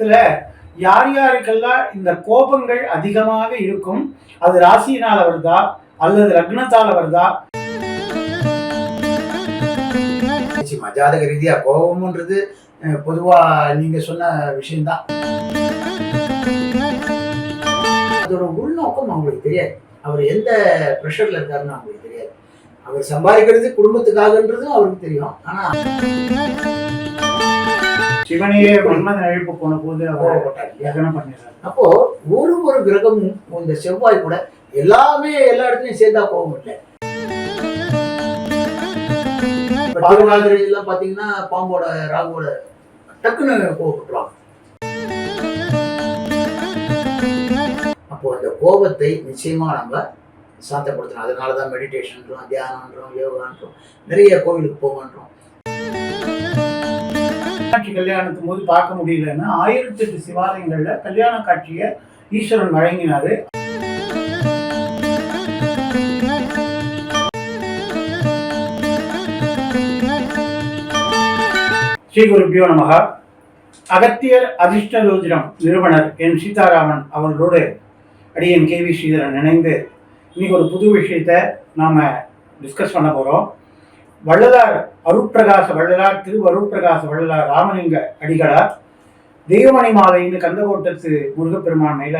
இதுல யார் யாருக்கெல்லாம் இந்த கோபங்கள் அதிகமாக இருக்கும், அது ராசியினால வருதா அல்லது லக்னத்தால வருதா? நிச்சயமா ஜாதக ரீதியா கோபம்ன்றது பொதுவா நீங்க சொன்ன விஷயம்தான். அதோட உள்நோக்கம் அவங்களுக்கு தெரியாது. அவர் எந்த ப்ரெஷர்ல இருக்காருன்னு அவங்களுக்கு தெரியாது. அவர் சம்பாதிக்கிறது குடும்பத்துக்காகன்றதும் அவருக்கு தெரியும். ஆனா சிவனையே மன்மதன் எழுப்பு போன போது அப்போ ஒரு கிரகமும் இந்த செவ்வாய் கூட எல்லாமே எல்லா இடத்துலயும் சேர்ந்தா கோபம் இல்லை. எல்லாம் பாத்தீங்கன்னா பாம்போட ராகுவோட டக்குன்னு கோபப்பட்டுருவாங்க. அப்போ அந்த கோபத்தை நிச்சயமா நம்ம சாந்தப்படுத்தணும். அதனாலதான் மெடிடேஷன்றோம், தியானம்ன்றோம், யோகான்றோம், நிறைய கோவிலுக்கு போகன்றோம். கல்யாணத்தும் போது பார்க்க முடியலன்னா 1008 சிவாலயங்கள்ல கல்யாண காட்சியை ஈஸ்வரன் வழங்கினாரு. ஸ்ரீ குருபியோ நமக. அகத்தியர் அதிர்ஷ்ட ஜோதிடம் நிறுவனர் என் சீதாராமன் அவர்களோடு அடியன் KV ஸ்ரீதரன் இணைந்து இன்னைக்கு ஒரு புது விஷயத்தை நாம டிஸ்கஸ் பண்ண போறோம். வள்ளலார் அருட்பிரகாச வள்ளலார் திருவருட்பிரகாச வள்ளலார் ராமலிங்க அடிகளார் தெய்வமணி மாலைன்னு கந்தகோட்டத்து முருகப்பெருமான் மேல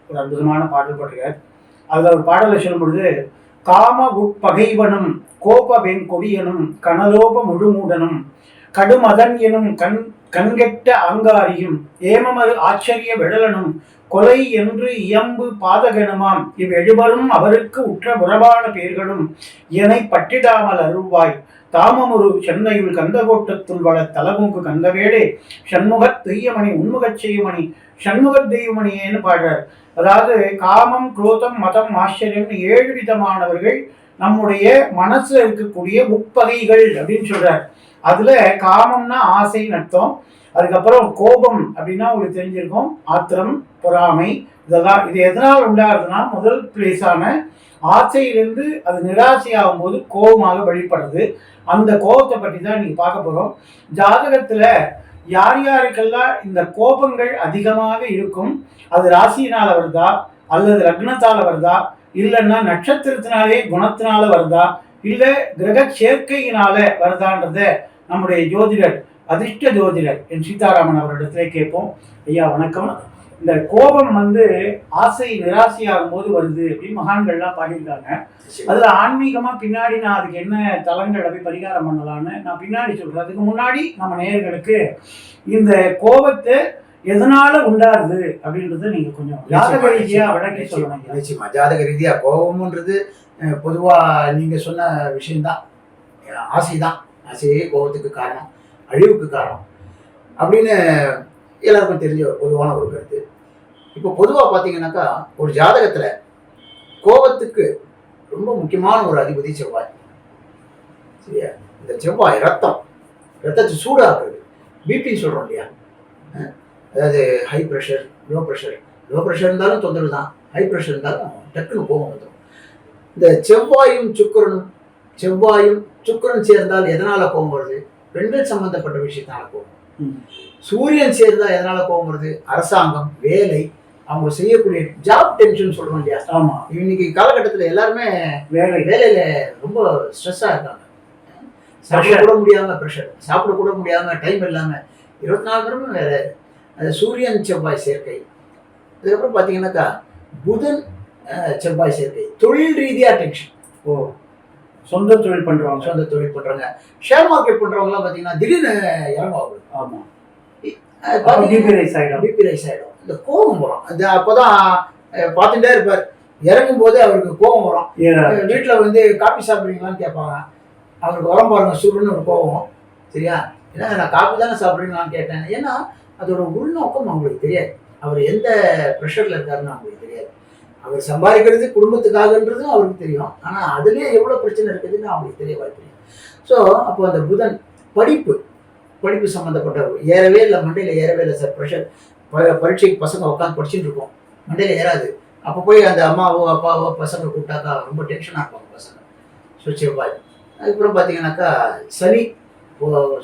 ஒரு அற்புதமான பாடல் போட்டிருக்கார். அதுல ஒரு பாடலை சொல்லும் பொழுது, காம உட்பகைவனும் கோப வெண் கொடியனும் கனலோப முழுமூடனும் கடுமதன் எனும் கண்கெட்ட அங்காரியும் ஏமமது ஆச்சரிய வெடலனும் கொலை என்று இயம்பு பாதகனுமாம் இவ் எழுபரும் அவருக்கு உற்ற புறபான பேர்களும் எனை பட்டிடாமல் அருள்வாய் தாமமுரு சென்னையுள் கந்தகோட்டத்துள் வள தலமுக்கு கந்தவேடே சண்முகத் தெய்யமணி உண்முகச் செய்யமணி சண்முகத் தெய்வமணியேன்னு பாடுறார். அதாவது காமம், குரோதம், மதம், ஆச்சரியம் 7 விதமானவர்கள் நம்முடைய மனசுல இருக்கக்கூடிய உட்பகைகள் அப்படின்னு சொல்றார். அதுல காமம்னா ஆசைன்னு அர்த்தம். அதுக்கப்புறம் கோபம் அப்படின்னா உங்களுக்கு தெரிஞ்சிருக்கும், ஆத்திரம், பொறாமை, இதெல்லாம். இது எதனால் உண்டாகுதுன்னா முதல் பிளேஸான ஆசையிலிருந்து அது நிராசையாகும் போது கோபமாக வெளிப்படுது. அந்த கோபத்தை பற்றி தான் நீங்க பார்க்க போறோம். ஜாதகத்துல யார் யாருக்கெல்லாம் இந்த கோபங்கள் அதிகமாக இருக்கும், அது ராசியினால வருதா அல்லது லக்னத்தால வருதா, இல்லைன்னா நட்சத்திரத்தினாலே குணத்தினால வருதா, இல்ல கிரக சேர்க்கையினால வருதான்றத நம்முடைய ஜோதிடர் அதிர்ஷ்ட ஜோதிடர் என் சீதாராமன் அவரிடத்துல கேட்போம். ஐயா வணக்கம். இந்த கோபம் ஆசை நிராசையாகும் போது வருது அப்படின்னு மகான்கள்லாம் பாடியிருக்காங்க. அதுல ஆன்மீகமா பின்னாடி நான் அதுக்கு என்ன தலங்களை போய் பரிகாரம் பண்ணலான்னு நான் பின்னாடி சொல்றேன். அதுக்கு முன்னாடி நம்ம நேயர்களுக்கு இந்த கோபத்தை எதனால உண்டாருது அப்படின்றத நீங்க கொஞ்சம் ஜாதக ரீதியா விளக்கி சொல்லணும். நிச்சயமா ஜாதக ரீதியா கோபம்ன்றது பொதுவா நீங்க சொன்ன விஷயம்தான். ஆசைதான். ஆசையே கோபத்துக்கு காரணம், அழிவுக்கு காரணம் அப்படின்னு எல்லாருக்கும் தெரிஞ்ச ஒரு பொதுவான ஒரு கருத்து. இப்போ பொதுவாக பார்த்தீங்கன்னாக்கா ஒரு ஜாதகத்தில் கோபத்துக்கு ரொம்ப முக்கியமான ஒரு அதிபதி செவ்வாய். சரியா? இந்த செவ்வாய் ரத்தத்தை சூடாக்குறது. பிபி சொல்கிறோம் இல்லையா, அதாவது ஹை ப்ரெஷர், லோ ப்ரெஷர் இருந்தாலும் தொந்தரவு தான், ஹை ப்ரெஷர் இருந்தாலும் டக்குன்னு கோபம் வந்துடும். இந்த செவ்வாயும் சுக்கிரனும் சேர்ந்தால் எதனால கோபம் வருது? பெண்கள் சம்பந்தப்பட்ட விஷயத்தினால கோபம். சூரியன் சேர்ந்தா எதனால கோபம் வருது? அரசாங்கம், வேலை, அவங்க செய்யக்கூடிய ஜாப் டென்ஷன் சொல்றோம் இல்லையா. ஆமா, இன்னைக்கு காலகட்டத்தில் எல்லாருமே வேலையில ரொம்ப ஸ்ட்ரெஸ்ஸா இருக்காங்க. சாப்பிட கூட முடியாம டைம் இல்லாம 24 மணி நேரம் வேலை. அது சூரியன் செவ்வாய் சேர்க்கை. அதுக்கப்புறம் பார்த்தீங்கன்னாக்கா புதன் செவ்வாய் சேர்க்கை. தொழில் ரீதியா டென்ஷன். சொந்த தொழில் பண்றவங்க, ஷேர் மார்க்கெட் பண்றவங்கலாம் பார்த்தீங்கன்னா திடீர்னு இறங்குவாங்க. ஆமா, பிபி ரைஸ் ஆகிடும். இந்த கோபம் வரும். அது அப்போதான் பார்த்துட்டே இருப்பார். இறங்கும் போது அவருக்கு கோபம் வரும். வீட்டில் காபி சாப்பிட்றீங்களான்னு கேட்பாங்க. அவருக்கு வரம் பாருங்க, சுருன்னு ஒரு கோபம். சரியா? ஏன்னா நான் காபி தானே சாப்பிட்றீங்களான்னு கேட்டேன். ஏன்னா அதோட உள்நோக்கம் அவங்களுக்கு தெரியாது. அவர் எந்த ப்ரெஷர்ல இருக்காருன்னு அவங்களுக்கு தெரியாது. அவர் சம்பாதிக்கிறது குடும்பத்துக்காகன்றதும் அவருக்கு தெரியும். ஆனால் அதுலேயே எவ்வளோ பிரச்சனை இருக்குதுன்னு அவங்களுக்கு தெரிய வாய்ப்பு. ஸோ அப்போ அந்த புதன் படிப்பு சம்மந்தப்பட்ட ஏறவே இல்லை, மண்டையில் ஏறவே இல்லை சார். ப்ரெஷர் பரீட்சைக்கு பசங்க உட்காந்து படிச்சுட்டு இருக்கோம், மண்டையில் ஏறாது. அப்போ போய் அந்த அம்மாவோ அப்பாவோ பசங்க கூப்பிட்டாக்கா ரொம்ப டென்ஷனாக இருப்பாங்க பசங்க. ஸோ செவ்வாய். அதுக்கப்புறம் பார்த்தீங்கன்னாக்கா சனி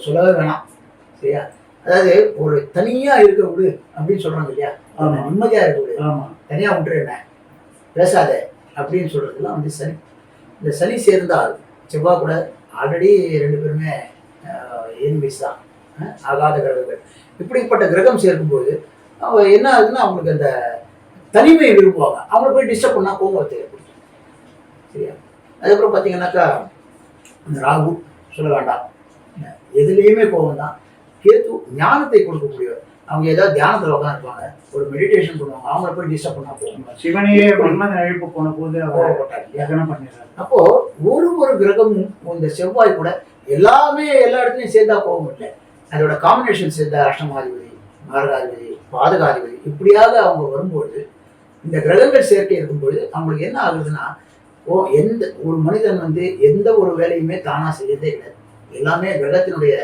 சொல்லவே வேணாம். சரியா? அதாவது ஒரு தனியா இருக்க விடு அப்படின்னு சொல்றாங்க இல்லையா, நிம்மதியா இருக்க விடு, தனியா விட்டுரு, என்ன பேசாத அப்படின்னு சொல்றதுலாம் வந்து சனி. இந்த சனி சேர்ந்தால் செவ்வாய் கூட ஆல்ரெடி 2 பேருமே எனிமிஸ் தான், ஆகாத கிரகங்கள். இப்படிப்பட்ட கிரகம் சேர்க்கும்போது அவங்க என்ன ஆகுதுன்னா அவங்களுக்கு அந்த தனிமையை விரும்புவாங்க. அவங்கள போய் டிஸ்டர்ப் பண்ணால் கோபத்தை ஏற்படுத்தும். சரியா? அதுக்கப்புறம் பார்த்தீங்கன்னாக்கா இந்த ராகு சொல்ல வேண்டாம், எதுலேயுமே கோபம் தான். கேது ஞானத்தை கொடுக்கக்கூடியவர். அவங்க ஏதாவது தியானத்தில் உட்காந்துருப்பாங்க, ஒரு மெடிடேஷன் பண்ணுவாங்க, அவங்கள போய் டிஸ்டர்ப் பண்ணா போகும். சிவனையே எழுப்பு போன போது அப்போ ஒரு கிரகமும் இந்த செவ்வாய் கூட எல்லாமே எல்லா இடத்துலையும் சேர்ந்தா கோபம் இல்லை. அதோட காம்பினேஷன் சேர்ந்த அஷ்டமாதிபதி, மாரகாதிபதி, பாதகாதிபதி இப்படியாக அவங்க வரும்போது, இந்த கிரகங்கள் சேர்க்கை இருக்கும்பொழுது அவங்களுக்கு என்ன ஆகுதுன்னா, எந்த ஒரு மனிதன் வந்து எந்த ஒரு வேலையுமே தானா செய்யறதே கிடையாது. எல்லாமே கிரகத்தினுடைய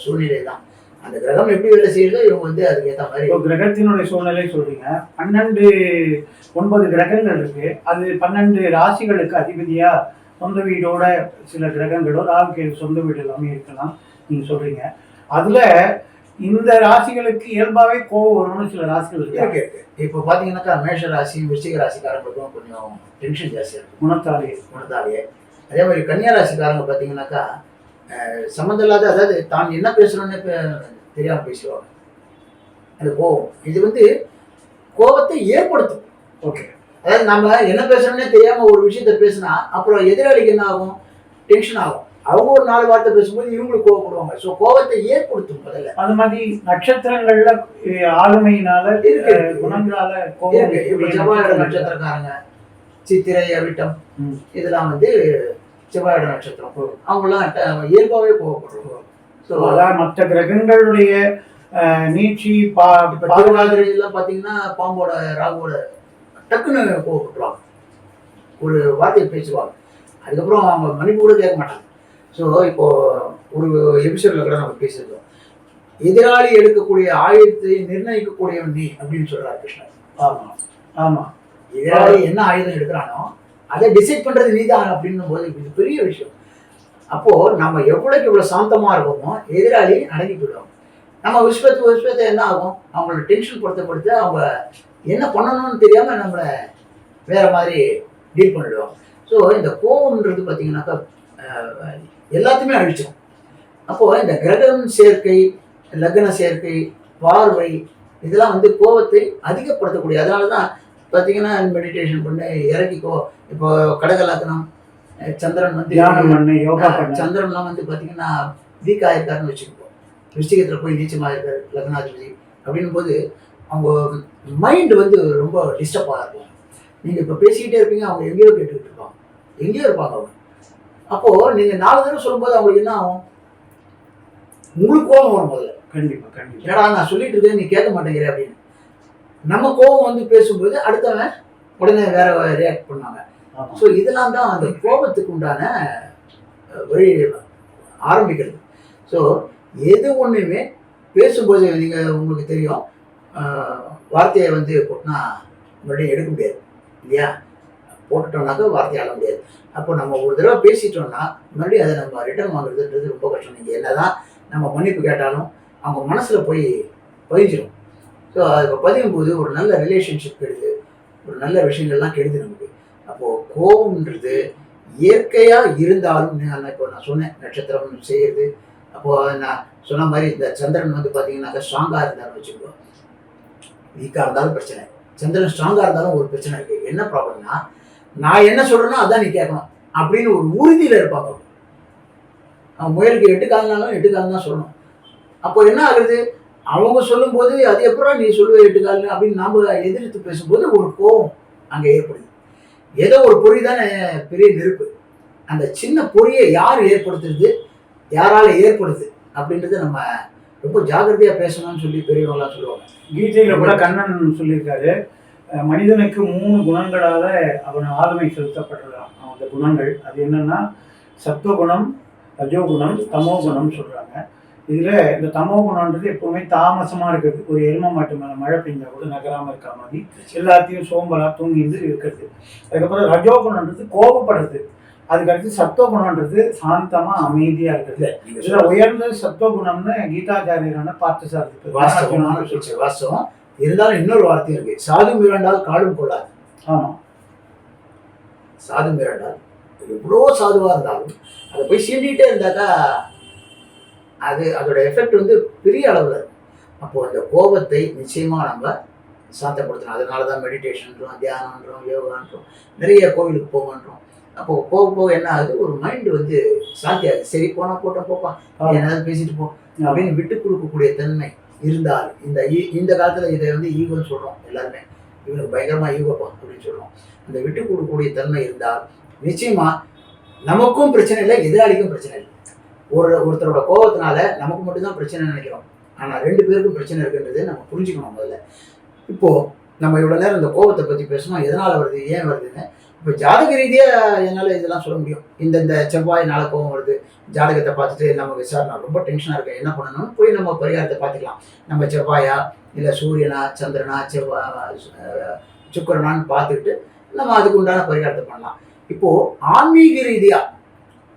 சூழ்நிலை தான். அந்த கிரகம் எப்படி வேலை செய்யுதோ இவங்க வந்து அதுக்கு ஏற்ற மாதிரி. கிரகத்தினுடைய சூழ்நிலை சொல்றீங்க. 9 கிரகங்கள் இருக்கு. அது 12 ராசிகளுக்கு அதிபதியா சொந்த வீடோட சில கிரகங்களோ ராகுக்கு சொந்த வீடு எல்லாமே இருக்கலாம் நீங்க சொல்றீங்க. அதுல இந்த ராசிகளுக்கு இயல்பாவே கோவம் வரும்னு சில ராசிகள் இருக்கு. இப்போ பாத்தீங்கன்னாக்கா மேஷ ராசி, விருச்சிக ராசிக்காரங்களுக்கும் கொஞ்சம் டென்ஷன் ஜாஸ்தியா இருக்கு, குணத்தாலேயே. அதே மாதிரி கன்னியா ராசிக்காரங்க பாத்தீங்கன்னாக்கா சம்மந்தம் இல்லாத, அதாவது தான் என்ன பேசுறோன்னு தெரியாம பேசுவாங்க. அது கோபம். இது வந்து கோபத்தை ஏற்படுத்தும். ஓகே. அதாவது நம்ம என்ன பேசுறோன்னே தெரியாம ஒரு விஷயத்த பேசினா அப்புறம் எதிராளிக்கு என்ன ஆகும், டென்ஷன் ஆகும். அவங்க ஒரு 4 வார்த்தை பேசும்போது இவங்களுக்கு கோவப்படுவாங்க. ஸோ கோபத்தை ஏற்படுத்தும் முதல்ல. அது மாதிரி நட்சத்திரங்கள்ல ஆளுமையினால குணங்களால கோபம். இப்போ செவ்வாயோட நட்சத்திரக்காரங்க சித்திரை, அவிட்டம் இதெல்லாம் வந்து செவ்வாயோட நட்சத்திரம். அவங்களாம் இயல்பாகவே கோவப்படுவாங்க. ஸோ அதான் மற்ற கிரகங்களுடைய நீட்சி எல்லாம் பார்த்தீங்கன்னா பாம்போட ராகுவோட டக்குன்னு கோவப்பட்டுருவாங்க, ஒரு வார்த்தையை பேசுவாங்க, அதுக்கப்புறம் அவங்க மன்னிப்பு கூட கேட்க மாட்டாங்க. ஸோ இப்போ ஒரு எபிசோட்ல கூட நம்ம பேசியிருக்கோம், எதிராளி எடுக்கக்கூடிய ஆயுதத்தை நிர்ணயிக்கக்கூடியவன் நீ அப்படின்னு சொல்றாரு கிருஷ்ணன். ஆமா ஆமா, எதிராளி என்ன ஆயுதம் எடுக்கிறானோ அதை டிசைட் பண்றது நீதான் அப்படின்னும் போது இது பெரிய விஷயம். அப்போ நம்ம எவ்வளவு சாந்தமா இருக்கோமோ எதிராளி அடங்கி போயிடுவாங்க. நம்ம விஸ்வத்தை என்ன ஆகும், அவங்களோட டென்ஷன் படுத்த அவங்க என்ன பண்ணணும்னு தெரியாம நம்மளை வேற மாதிரி டீல் பண்ணிடுவாங்க. ஸோ இந்த கோபம்ன்றது பார்த்தீங்கன்னாக்கா எல்லாத்தையுமே அழிச்சிடும். அப்போ இந்த கிரகம் சேர்க்கை, லக்ன சேர்க்கை, பார்வை இதெல்லாம் வந்து கோபத்தை அதிகப்படுத்தக்கூடிய. அதனால தான் பார்த்தீங்கன்னா மெடிடேஷன் பண்ணி இறக்கிக்கோ. இப்போ கடக லக்னம் சந்திரன் வந்து சந்திரன்லாம் வந்து பார்த்தீங்கன்னா வீக் ஆயிருக்காருன்னு வச்சுக்கோ, விருச்சிகத்தில் போய் நீச்சமாக இருக்காரு லக்னாதிபதி அப்படின்னும் போது அவங்க மைண்டு வந்து ரொம்ப டிஸ்டர்பாக இருக்கும். நீங்கள் இப்போ பேசிக்கிட்டே இருப்பீங்க, அவங்க எங்கேயோ கேட்டுக்கிட்டு இருப்பாங்க, எங்கேயோ இருப்பாங்க அவங்க. அப்போது நீங்கள் 4 தடவை சொல்லும்போது அவங்களுக்கு என்ன ஆகும், உங்களுக்கு கோபம் வரும் முதல்ல. கண்டிப்பாக ஏடா நான் சொல்லிட்டு இருக்கேன் நீ கேட்க மாட்டேங்கிற அப்படின்னு. நம்ம கோபம் வந்து பேசும்போது அடுத்தவன் உடனே வேற ரியாக்ட் பண்ணாங்க. ஸோ இதெல்லாம் தான் அந்த கோபத்துக்கு உண்டான வழி ஆரம்பிக்கிறது. ஸோ எது ஒன்றுமே பேசும்போது நீங்கள் உங்களுக்கு தெரியும், வார்த்தையை வந்து போட்டுனா மறுபடியும் எடுக்க முடியாது இல்லையா, போட்டுட்டோம்னாக்கா வார்த்தையை ஆள முடியாது. அப்போ நம்ம ஒரு தடவை பேசிட்டோம்னா மறுபடியும் அதை நம்ம ரிட்டர்ன் வாங்குறதுன்றது ரொம்ப கஷ்டம். நீங்கள் என்ன தான் நம்ம மன்னிப்பு கேட்டாலும் அவங்க மனசில் போய் பதிஞ்சிடும். ஸோ அதை பதியும் போது ஒரு நல்ல ரிலேஷன்ஷிப் கெடுது, ஒரு நல்ல விஷயங்கள்லாம் கெடுது நமக்கு. அப்போது கோபம்ன்றது இயற்கையாக இருந்தாலும் இப்போ நான் சொன்னேன் நட்சத்திரம் செய்கிறது. அப்போது நான் சொன்ன மாதிரி இந்த சந்திரன் வந்து பார்த்தீங்கன்னாக்கா ஸ்ட்ராங்காக இருந்தாலும் வச்சுக்கோ, வீக்காக இருந்தாலும் பிரச்சனை. சந்திரன் ஸ்ட்ராங்காக இருந்தாலும் ஒரு பிரச்சனை இருக்குது. என்ன ப்ராப்ளம்னா, நான் என்ன சொல்கிறேனோ அதான் நீ கேட்கணும் அப்படின்னு ஒரு உறுதியில் இருப்பாங்க. அவன் முயலுக்கு 8 கால்னாலும் 8 கால் தான் சொல்லணும். அப்போ என்ன ஆகுது, அவங்க சொல்லும்போது அது எப்பறம் நீ சொல்லுவ 8 கால்னு அப்படின்னு நாம் எதிர்த்து பேசும்போது ஒரு கோபம் அங்கே ஏற்படுது. ஏதோ ஒரு பொறி தானே பெரிய நெருப்பு, அந்த சின்ன பொறியை யார் ஏற்படுத்துறது, யாரால் ஏற்படுது அப்படின்றத நம்ம ரொம்ப ஜாகிரதையாக பேசணும்னு சொல்லி பெரியவங்களாம் சொல்லுவாங்க. கீதையில் கூட கண்ணன் சொல்லியிருக்காரு, மனிதனுக்கு 3 குணங்களால் அவன் ஆளுமை செலுத்தப்படுறான். அந்த குணங்கள் அது என்னன்னா சத்துவகுணம், ரஜோகுணம், தமோகுணம்னு சொல்கிறாங்க. இதில் இந்த தமோ குணம்ன்றது எப்பவுமே தாமசமாக இருக்குது. ஒரு எருமை மாட்டு மேலே மழை பெஞ்சா கூட நகராமல் இருக்கிற மாதிரி எல்லாத்தையும் சோம்பலாக தூங்கிட்டு இருக்கிறது. அதுக்கப்புறம் ரஜோகுணம்ன்றது கோபப்படுறது. அதுக்கடுத்து சத்துவகுணம்ன்றது சாந்தமா அமைதியா இருக்குது. இதுல உயர்ந்த சத்துவகுணம்னு கீதாச்சாரியரான பார்த்தசாரதி வாஸ்தவம். இருந்தாலும் இன்னொரு வார்த்தை இருக்கு, சாது மிரண்டால் காடும் கொள்ளாது. ஆமா, சாது மிரண்டால் எவ்வளோ சாதுவா இருந்தாலும் அதை போய் சீண்டிகிட்டே இருந்தாக்கா அதோட எஃபெக்ட் வந்து பெரிய அளவில் இருக்கும். அப்போ அந்த கோபத்தை நிச்சயமா நம்ம சாந்தப்படுத்தணும். அதனால தான் மெடிடேஷன்றோம், தியானன்றோம், யோகான்றோம், நிறைய கோவிலுக்கு போகன்றோம். அப்போ போக போக என்ன ஆகுது, ஒரு மைண்டு வந்து சாந்தி ஆகுது. சரி போனா போட்டோம் போப்பா, ஏதாவது பேசிட்டு போ அப்படின்னு விட்டு கொடுக்கக்கூடிய தன்மை இருந்தால், இந்த காலத்துல இதை வந்து ஈகோன்னு சொல்றோம் எல்லாருமே, இவனுக்கு பயங்கரமா ஈகோப்பா அப்படின்னு சொல்றோம். அந்த விட்டு கொடுக்கக்கூடிய தன்மை இருந்தால் நிச்சயமா நமக்கும் பிரச்சனை இல்லை, எதிராளிக்கும் பிரச்சனை இல்லை. ஒருத்தரோட கோபத்தினால நமக்கு மட்டும்தான் பிரச்சனை நினைக்கிறோம், ஆனா 2 பேருக்கும் பிரச்சனை இருக்குன்றது நம்ம புரிஞ்சுக்கணும் முதல்ல. இப்போ நம்ம இவ்வளவு நேரம் இந்த கோபத்தை பத்தி பேசணும், எதனால வருது, ஏன் வருதுன்னு. இப்போ ஜாதக ரீதியா என்னால இதெல்லாம் சொல்ல முடியும். இந்த செவ்வாயினால கோபம் வருது, ஜாதகத்தை பார்த்துட்டு நமக்கு சார் நான் ரொம்ப டென்ஷனா இருக்கேன், என்ன பண்ணணும்னு போய் நம்ம பரிகாரத்தை பார்த்துக்கலாம். நம்ம செவ்வாயா இல்லை சூரியனா சந்திரனா சுக்கிரனான்னு பார்த்துக்கிட்டு நம்ம அதுக்கு உண்டான பரிகாரத்தை பண்ணலாம். இப்போ ஆன்மீக ரீதியா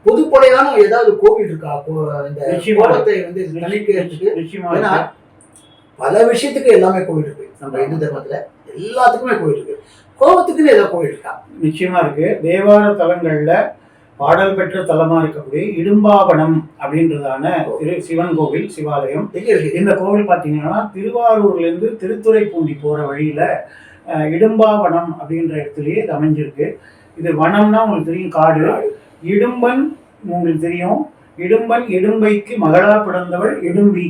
பொதுப்படையான ஏதாவது கோவில் இருக்கா இந்த கோபத்தை வந்து தணிக்கிறதுக்கு? ஏன்னா பல விஷயத்துக்கு எல்லாமே கோவில் இருக்கு நம்ம இந்து தர்மத்துல, எல்லாத்துக்குமே கோவில் இருக்கு. கோபத்துக்குன்னு ஏதாவது கோவில் இருக்கா? நிச்சயமா இருக்கு. தேவார தலங்கள்ல பாடல் பெற்ற தலமா இருக்கக்கூடிய இடும்பாவனம் அப்படின்றதான சிவன் கோவில், சிவாலயம். இந்த கோவில் பார்த்தீங்கன்னா திருவாரூர்ல இருந்து திருத்துறைப்பூண்டி போற வழியில இடும்பாவனம் அப்படின்ற இடத்துலயே இது அமைஞ்சிருக்கு. இது வனம்னா உங்களுக்கு தெரியும், காடு. இடும்பன் உங்களுக்கு தெரியும், இடும்பன் இடும்பைக்கு மகளா பிறந்தவள் இடும்பி.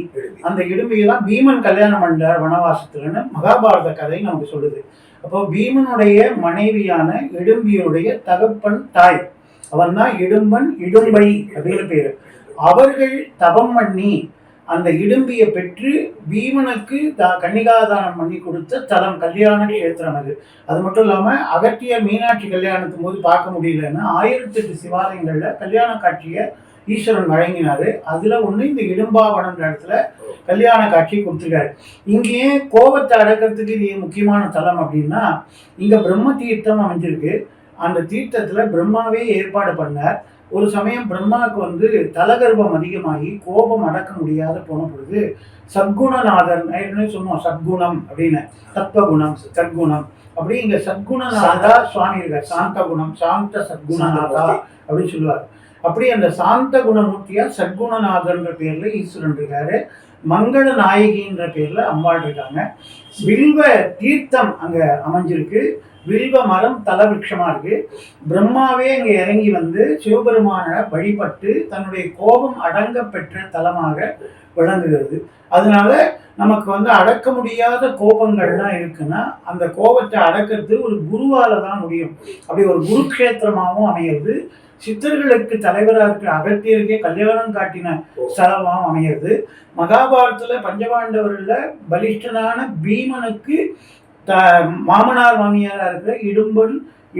அந்த இடும்பியை தான் பீமன் கல்யாணம் பண்ணார் வனவாசத்துலன்னு மகாபாரத கதை நமக்கு சொல்லுது. அப்போ பீமனுடைய மனைவியான இடும்பியுடைய தகப்பன் தாய், அவன் தான் இடும்பன் இடும்பை அப்படின்னு பேரு. அவர்கள் தவம் பண்ணி அந்த இடும்பியை பெற்று பீமனுக்கு கன்னிகாதானம் பண்ணி கொடுத்த தலம் கல்யாண கஷேத்திரம் அது. அது மட்டும் இல்லாம அகத்தியர் மீனாட்சி கல்யாணத்தும் போது பார்க்க முடியலன்னா 1008 சிவாலயங்கள்ல கல்யாண காட்சியை ஈஸ்வரன் வழங்கினாரு. அதுல ஒண்ணு இந்த இடும்பாவனம் இடத்துல கல்யாண காட்சி கொடுத்துருக்காரு. இங்கேயே கோபத்தை அடக்கிறதுக்கு இது முக்கியமான தலம் அப்படின்னா, இங்க பிரம்ம தீர்த்தம் அமைஞ்சிருக்கு. அந்த தீர்த்தத்துல பிரம்மாவே ஏற்பாடு பண்ணார். ஒரு சமயம் பிரம்மாவுக்கு வந்து தலகர்வம் அதிகமாகி கோபம் அடக்க முடியாத போன பொழுது சத்குணநாதன், ஏற்கனவே சொன்னோம் சத்குணம் அப்படின்னு, சத்வகுணம் சத்குணம் அப்படி இங்க சத்குணநாதா சுவாமி இருக்கார். சாந்த குணம், சாந்த சத்குணநாதா அப்படின்னு சொல்லுவார். அப்படி அந்த சாந்த குணமூர்த்தியா சத்குணநாதன்ற பேர்ல ஈஸ்வரன் இருக்காரு. மங்கள நாயகின்ற பேர்ல அம்பாள் இருக்காங்க. வில்வ தீர்த்தம் அங்க அமைஞ்சிருக்கு. வில்வ மரம் தலவிருட்சமா இருக்கு. பிரம்மாவே அங்க இறங்கி வந்து சிவபெருமான வழிபட்டு தன்னுடைய கோபம் அடங்க பெற்ற தலமாக விளங்குகிறது. அதனால நமக்கு வந்து அடக்க முடியாத கோபங்கள்லாம் இருக்குன்னா அந்த கோபத்தை அடக்கிறது ஒரு குருவால தான் முடியும். அப்படி ஒரு குருக்ஷேத்திரமாகவும் அமைகிறது. சித்தர்களுக்கு தலைவராக இருக்கிற அகத்தியருக்கே கல்யாணம் காட்டின ஸ்தலமாகவும் அமைகிறது. மகாபாரதத்துல பஞ்சபாண்டவர்கள பலிஷ்டனான பீமனுக்கு மாமனார் மாமியாரா இருக்கிற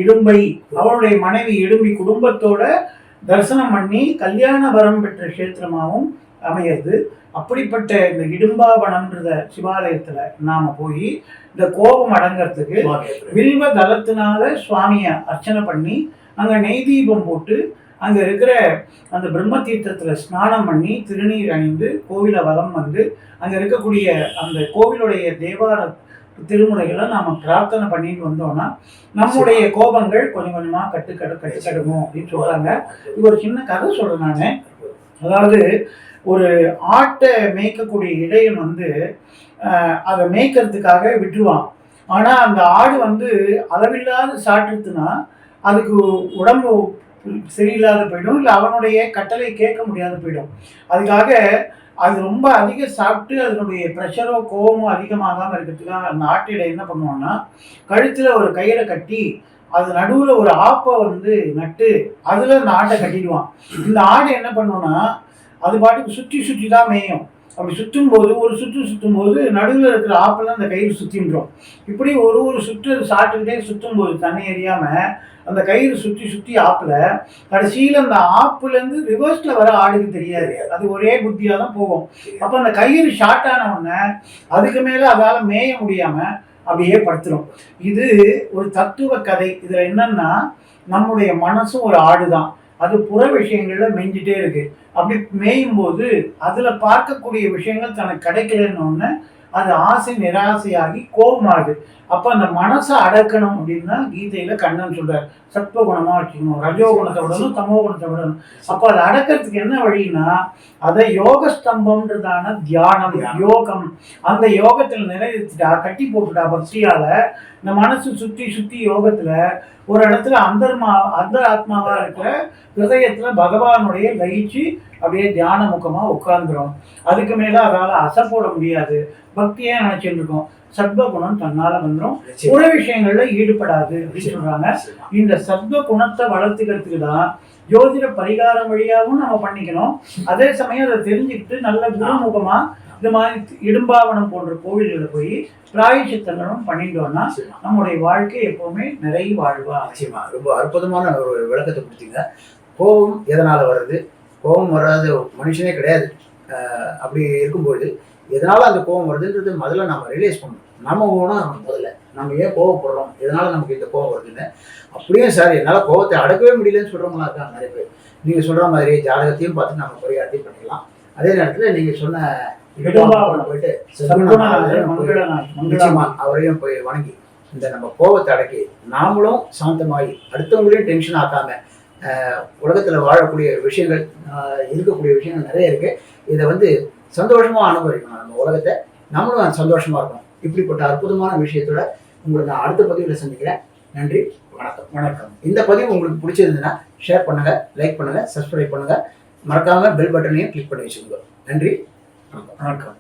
இடும்பை அவருடைய மனைவி இடும்பி குடும்பத்தோட தரிசனம் பண்ணி கல்யாண வரம் பெற்ற கஷேத்திரமாகவும் அமைகிறது. அப்படிப்பட்ட இந்த இடும்பாவனம்ன்ற சிவாலயத்துல நாம போய் இந்த கோபம் அடங்கிறதுக்கு வில்வ தலத்தினால சுவாமிய அர்ச்சனை பண்ணி அங்க நெய் தீபம் போட்டு அங்க இருக்கிற அந்த பிரம்ம தீர்த்தத்துல ஸ்நானம் பண்ணி திருநீர் அணிந்து கோவில வலம் வந்து அங்க இருக்கக்கூடிய அந்த கோவிலுடைய தேவார திருமுறைகளை நாம பிரார்த்தனை பண்ணிட்டு வந்தோம்னா நம்முடைய கோபங்கள் கொஞ்சம் கொஞ்சமா கட்டுக்கடுமோ அப்படின்னு சொல்றாங்க. இது ஒரு சின்ன கதை சொல்றேன் நானு. அதாவது ஒரு ஆட்டை மேய்க்கக்கூடிய இடையன் வந்து அதை மேய்க்கிறதுக்காக விட்டுருவான். ஆனா அந்த ஆடு வந்து அளவில்லாத சாட்டுச்சுன்னா அதுக்கு உடம்பு சரியில்லாத போயிடும், இல்லை அவனுடைய கட்டளை கேட்க முடியாத போயிடும். அதுக்காக அது ரொம்ப அதிகம் சாப்பிட்டு அதனுடைய ப்ரெஷரோ கோவமோ அதிகமாகாமல் இருக்கிறதுக்காக அந்த ஆட்டிட என்ன பண்ணுவோம்னா கழுத்துல ஒரு கயிறை கட்டி அது நடுவில் ஒரு ஆப்பை வந்து நட்டு அதில் அந்த ஆட்டை கட்டிடுவான். இந்த ஆடு என்ன பண்ணுவோம்னா அது பாட்டுக்கு சுற்றி தான் மேயும். அப்படி சுற்றும் போது ஒரு சுற்றும் போது நடுவில் இருக்கிற ஆப்பெல்லாம் அந்த கயிறு சுற்றின்றோம். இப்படி ஒரு சுற்று சாப்பிட்டுக்கிட்டே சுற்றும் போது தண்ணி எறியாமல் அந்த கயிறு சுற்றி ஆப்பில் கடைசியில் அந்த ஆப்புலேருந்து ரிவர்ஸில் வர ஆடுக்கு தெரியாது, அது ஒரே புத்தியாக தான் போகும். அப்போ அந்த கயிறு ஷார்ட் ஆன உடனே அதுக்கு மேலே அதால் மேய முடியாமல் அப்படியே படுத்துரும். இது ஒரு தத்துவ கதை. இதில் என்னன்னா நம்முடைய மனசும் ஒரு ஆடு தான். அது புற விஷயங்கள்ல மேய்ஞ்சிட்டே இருக்கு. அப்படி மேயும் போது அதுல பார்க்கக்கூடிய விஷயங்கள் தனக்கு கிடைக்கலன்னு அது ஆசை நிராசையாகி கோபமாகுது. அப்ப அந்த மனசை அடக்கணும் அப்படின்னா கீதையில கண்ணன் சொல்றாரு, சத்வகுணமா வச்சுக்கணும், ரஜோகுணத்தை விடணும், தமோ குணத்தை விடணும். அப்ப அதை அடக்கிறதுக்கு என்ன வழின்னா அதை யோக ஸ்தம்பம்ன்றதான தியானம், யோகம், அந்த யோகத்துல நிறைவேற்றிட்டா, கட்டி போட்டுட்டா பக்தியால இந்த மனசு சுத்தி சுத்தி யோகத்துல ஒரு இடத்துல அந்த ஆத்மாவா இருக்கிற ஹிருதயத்துல பகவானுடைய லயிச்சு அப்படியே தியான முகமா உட்கார்ந்துரும். அதுக்கு மேல அதால அசை போட முடியாது, பக்தியே நினைச்சிட்டு இருக்கோம். சத்வகுணம் தன்னால வந்துடும், புற விஷயங்கள்ல ஈடுபடாது அப்படின்னு சொல்றாங்க. இந்த சத்வ குணத்தை வளர்த்துக்கிறதுக்கு தான் ஜோதிட பரிகாரம் வழியாகவும் நம்ம பண்ணிக்கணும். அதே சமயம் அதை தெரிஞ்சுக்கிட்டு நல்ல குணமுகமா இந்த மாதிரி இடும்பாவனம் போன்ற கோவில்களை போய் பிராயச்சித்தங்களும் பண்ணிட்டோம்னா நம்முடைய வாழ்க்கை எப்பவுமே நிறைய வாழ்வா. நிச்சயமா ரொம்ப அற்புதமான ஒரு விளக்கத்தை கொடுத்தீங்க. கோபம் எதனால வருது? கோபம் வராத மனுஷனே கிடையாது. அப்படி இருக்கும்போது எதனால அந்த கோபம் வருதுன்றது முதல்ல நம்ம ரியலைஸ் பண்ணணும். நம்ம முதல்ல நம்ம ஏன் கோவப்படுறோம், எதனால நமக்கு இந்த கோபம் வருதுன்னு. அப்படியே சார் என்னால் கோபத்தை அடக்கவே முடியலன்னு சொல்றவங்களா இருக்காங்க நிறைய பேர். நீங்க சொல்ற மாதிரி ஜாதகத்தையும் பார்த்து நம்ம பரிகாரத்தை பண்ணிக்கலாம். அதே நேரத்தில் நீங்க சொன்ன போயிட்டு நிச்சயமா அவரையும் போய் வணங்கி இந்த நம்ம கோபத்தை அடக்கி நாமளும் சாந்தமாகி அடுத்தவங்களையும் டென்ஷன் ஆக்காம உலகத்துல வாழக்கூடிய விஷயங்கள் இருக்கக்கூடிய விஷயங்கள் நிறைய இருக்கு. இதை சந்தோஷமா அனுபவிக்கணும். நம்ம உலகத்தை நம்மளும் சந்தோஷமா இருக்கணும். இப்படிப்பட்ட அற்புதமான விஷயத்தோட உங்களை நான் அடுத்த பதிவில் சந்திக்கிறேன். நன்றி, வணக்கம். வணக்கம். இந்த பதிவு உங்களுக்கு பிடிச்சிருந்ததுன்னா ஷேர் பண்ணுங்க, லைக் பண்ணுங்க, சப்ஸ்கிரைப் பண்ணுங்க, மறக்காம பெல் பட்டனையும் கிளிக் பண்ணி வச்சுக்கோங்க. நன்றி, வணக்கம்.